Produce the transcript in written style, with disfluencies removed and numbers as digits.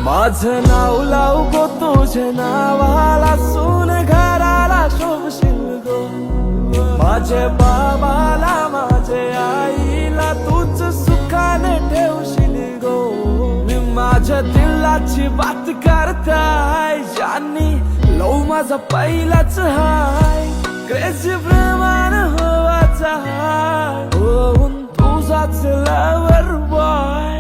माझं नाव लावू गो तुझ्या नावाला, सून घराला शोभशील गो. माझ्या बाबाला माझ्या आईला तूच सुखाने ठेवशील गो. मी माझ्या दिलाची बात करताय, ज्यांनी लव माझा पहिलाच हाय. क्रेझी प्रेमान होवाचा हाय, होऊन तुझाच लवर बॉय.